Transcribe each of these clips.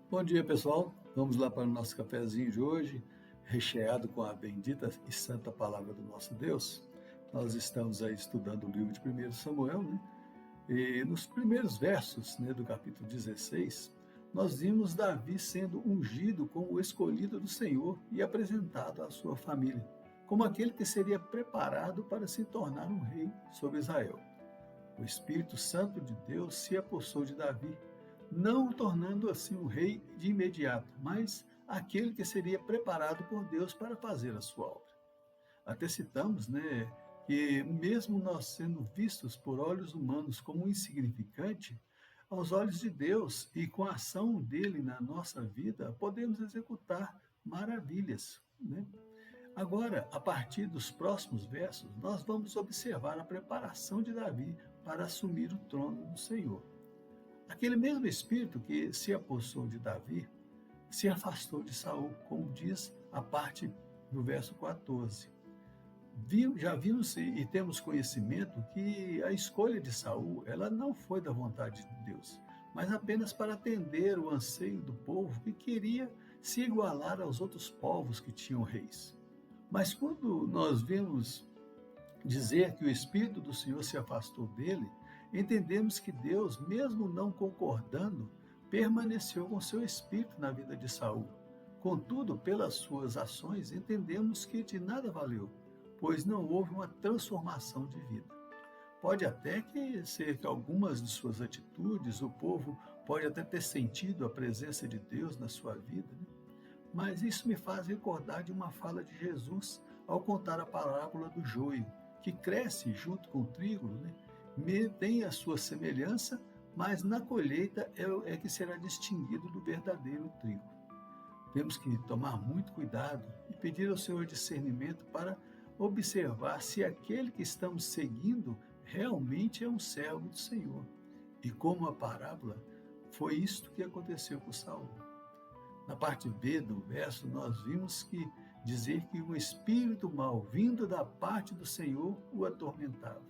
Bom dia, pessoal. Vamos lá para o nosso cafezinho de hoje, recheado com a bendita e santa palavra do nosso Deus. Nós estamos aí estudando o livro de 1 Samuel, né? E nos primeiros versos, né, do capítulo 16, nós vimos Davi sendo ungido como o escolhido do Senhor e apresentado à sua família, como aquele que seria preparado para se tornar um rei sobre Israel. O Espírito Santo de Deus se apossou de Davi, não o tornando assim um rei de imediato, mas aquele que seria preparado por Deus para fazer a sua obra. Até citamos, né, que mesmo nós sendo vistos por olhos humanos como insignificante, aos olhos de Deus e com a ação dele na nossa vida, podemos executar maravilhas, né? Agora, a partir dos próximos versos, nós vamos observar a preparação de Davi para assumir o trono do Senhor. Aquele mesmo espírito que se apossou de Davi se afastou de Saul, como diz a parte do verso 14. Já vimos e temos conhecimento que a escolha de Saul, ela não foi da vontade de Deus, mas apenas para atender o anseio do povo que queria se igualar aos outros povos que tinham reis. Mas quando nós vemos dizer que o Espírito do Senhor se afastou dele, entendemos que Deus, mesmo não concordando, permaneceu com seu Espírito na vida de Saul. Contudo, pelas suas ações, entendemos que de nada valeu, pois não houve uma transformação de vida. Pode até ser que algumas de suas atitudes, o povo pode até ter sentido a presença de Deus na sua vida, né? Mas isso me faz recordar de uma fala de Jesus ao contar a parábola do joio, que cresce junto com o trigo, né? Tem a sua semelhança, mas na colheita é que será distinguido do verdadeiro trigo. Temos que tomar muito cuidado e pedir ao Senhor discernimento para observar se aquele que estamos seguindo realmente é um servo do Senhor. E como a parábola, foi isto que aconteceu com Saul. Na parte B do verso, nós vimos que dizer que um espírito mau vindo da parte do Senhor o atormentava.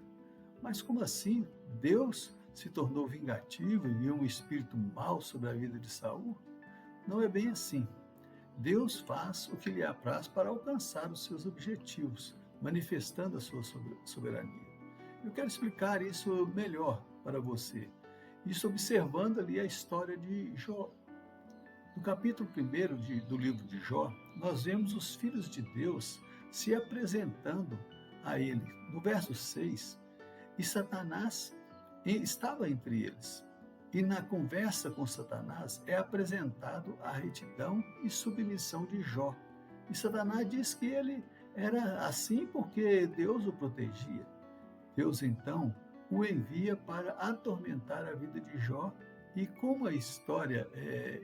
Mas como assim? Deus se tornou vingativo e enviou um espírito mau sobre a vida de Saul? Não é bem assim. Deus faz o que lhe apraz para alcançar os seus objetivos, manifestando a sua soberania. Eu quero explicar isso melhor para você. Isso observando ali a história de Jó. No capítulo 1 do livro de Jó, nós vemos os filhos de Deus se apresentando a ele. No verso 6, e Satanás estava entre eles. E na conversa com Satanás é apresentado a retidão e submissão de Jó. E Satanás diz que ele era assim porque Deus o protegia. Deus então o envia para atormentar a vida de Jó e como a história,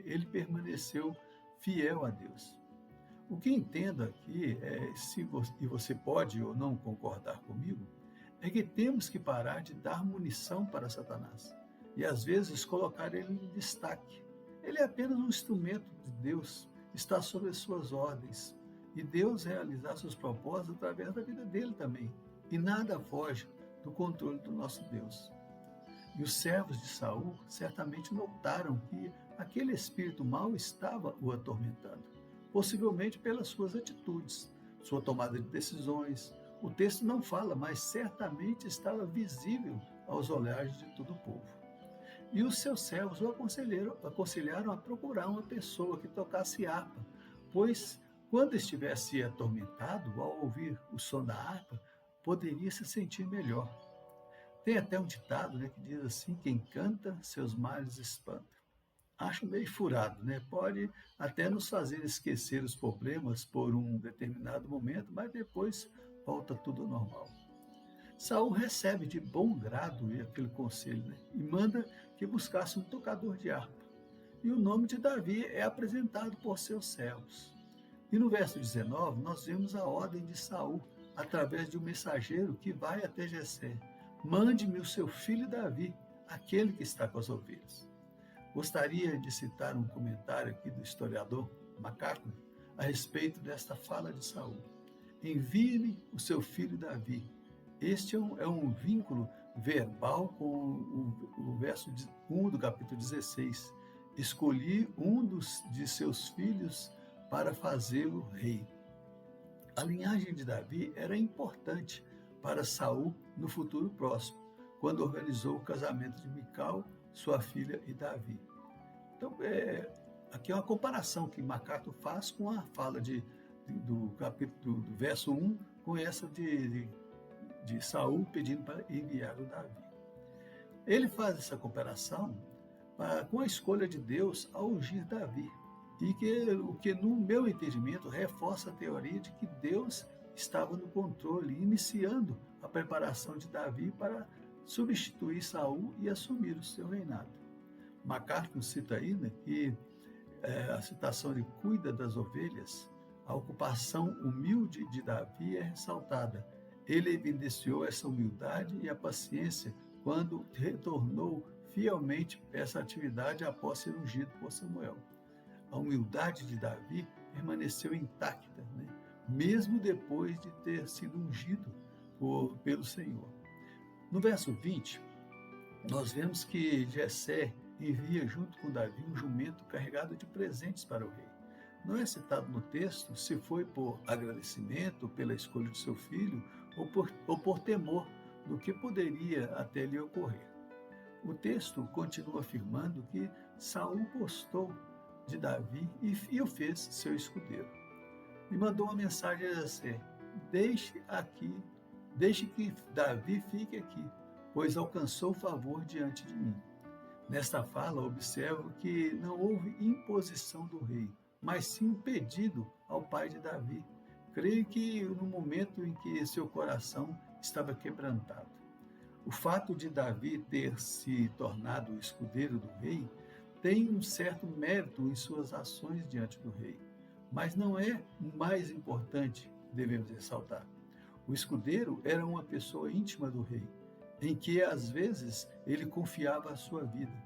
ele permaneceu fiel a Deus. O que entendo aqui, e você pode ou não concordar comigo, é que temos que parar de dar munição para Satanás e às vezes colocar ele em destaque. Ele é apenas um instrumento de Deus, está sob as suas ordens e Deus realizar seus propósitos através da vida dele também. E nada foge do controle do nosso Deus. E os servos de Saul certamente notaram que aquele espírito mau estava o atormentando, possivelmente pelas suas atitudes, sua tomada de decisões. O texto não fala, mas certamente estava visível aos olhares de todo o povo. E os seus servos o aconselharam a procurar uma pessoa que tocasse harpa, pois quando estivesse atormentado, ao ouvir o som da harpa, poderia se sentir melhor. Tem até um ditado, né, que diz assim: quem canta, seus males espanta. Acho meio furado, né? Pode até nos fazer esquecer os problemas por um determinado momento, mas depois volta tudo ao normal. Saul recebe de bom grado aquele conselho, né? E manda que buscasse um tocador de harpa. E o nome de Davi é apresentado por seus servos. E no verso 19, nós vemos a ordem de Saul, através de um mensageiro que vai até Jessé: mande-me o seu filho Davi, aquele que está com as ovelhas. Gostaria de citar um comentário aqui do historiador Macaco a respeito desta fala de Saul. Envie-me o seu filho Davi. Este é um vínculo verbal com o verso 1 do capítulo 16. escolhi um de seus filhos para fazê-lo rei. A linhagem de Davi era importante para Saul no futuro próximo, quando organizou o casamento de Mical, sua filha, e Davi. Então, aqui é uma comparação que MacArthur faz com a fala do capítulo do verso 1, com essa de Saul pedindo para enviar o Davi. Ele faz essa comparação com a escolha de Deus ao ungir Davi, o que, no meu entendimento, reforça a teoria de que Deus estava no controle, iniciando a preparação de Davi para substituir Saul e assumir o seu reinado. MacArthur cita ainda que a citação de cuida das ovelhas, a ocupação humilde de Davi é ressaltada. Ele evidenciou essa humildade e a paciência quando retornou fielmente essa atividade após ser ungido por Samuel. A humildade de Davi permaneceu intacta, né? Mesmo depois de ter sido ungido pelo Senhor. No verso 20, nós vemos que Jessé envia junto com Davi um jumento carregado de presentes para o rei. Não é citado no texto se foi por agradecimento pela escolha de seu filho ou por temor do que poderia até lhe ocorrer. O texto continua afirmando que Saul gostou de Davi e o fez seu escudeiro. E mandou uma mensagem a Jessé: deixe que Davi fique aqui, pois alcançou favor diante de mim. Nesta fala, observo que não houve imposição do rei, mas sim um pedido ao pai de Davi. Creio que no momento em que seu coração estava quebrantado. O fato de Davi ter se tornado o escudeiro do rei tem um certo mérito em suas ações diante do rei, mas não é o mais importante que devemos ressaltar. O escudeiro era uma pessoa íntima do rei, em que às vezes ele confiava a sua vida.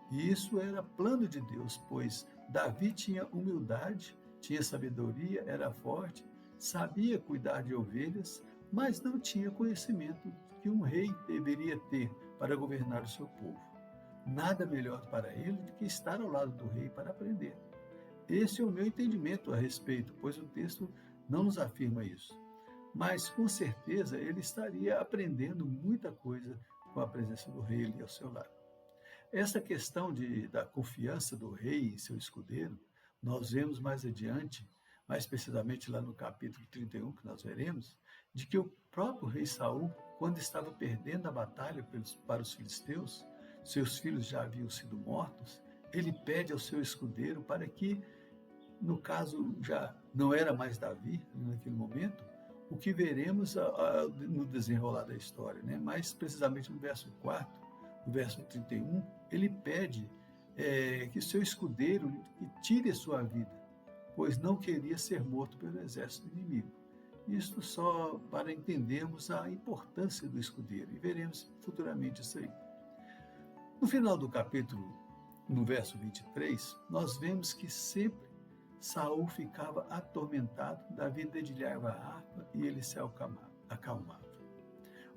E isso era plano de Deus, pois Davi tinha humildade, tinha sabedoria, era forte, sabia cuidar de ovelhas, mas não tinha conhecimento que um rei deveria ter para governar o seu povo. Nada melhor para ele do que estar ao lado do rei para aprender. Esse é o meu entendimento a respeito, pois o texto não nos afirma isso. Mas, com certeza, ele estaria aprendendo muita coisa com a presença do rei ali ao seu lado. Essa questão da confiança do rei em seu escudeiro, nós vemos mais adiante, mais precisamente lá no capítulo 31, que nós veremos, de que o próprio rei Saul, quando estava perdendo a batalha para os filisteus, seus filhos já haviam sido mortos, ele pede ao seu escudeiro para que, no caso já não era mais Davi naquele momento, o que veremos no desenrolar da história, né? Mais precisamente no verso 4, no verso 31, ele pede que seu escudeiro tire a sua vida, pois não queria ser morto pelo exército inimigo. Isto só para entendermos a importância do escudeiro, e veremos futuramente isso aí. No final do capítulo, no verso 23, nós vemos que sempre Saul ficava atormentado, Davi dedilhava a harpa e ele se acalmava.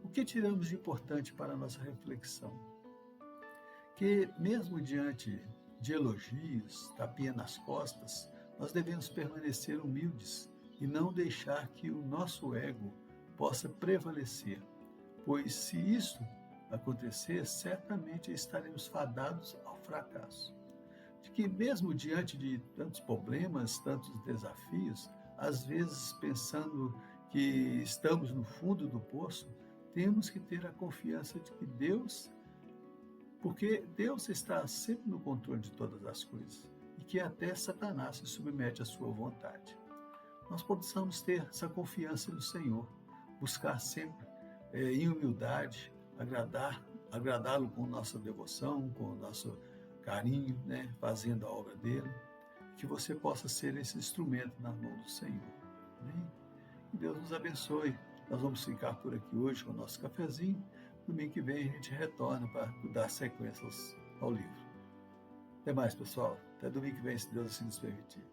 O que tiramos de importante para a nossa reflexão? Que mesmo diante de elogios, tapinha nas costas, nós devemos permanecer humildes e não deixar que o nosso ego possa prevalecer, pois se isso acontecer, certamente estaremos fadados ao fracasso. De que mesmo diante de tantos problemas, tantos desafios, às vezes pensando que estamos no fundo do poço, temos que ter a confiança de que porque Deus está sempre no controle de todas as coisas e que até Satanás se submete à sua vontade. Nós possamos ter essa confiança no Senhor, buscar sempre em humildade, agradá-lo com nossa devoção, com o nosso carinho, né, fazendo a obra dele, que você possa ser esse instrumento nas mãos do Senhor. Amém? Que Deus nos abençoe. Nós vamos ficar por aqui hoje com o nosso cafezinho. Domingo que vem a gente retorna para dar sequência ao livro. Até mais, pessoal. Até domingo que vem, se Deus assim nos permitir.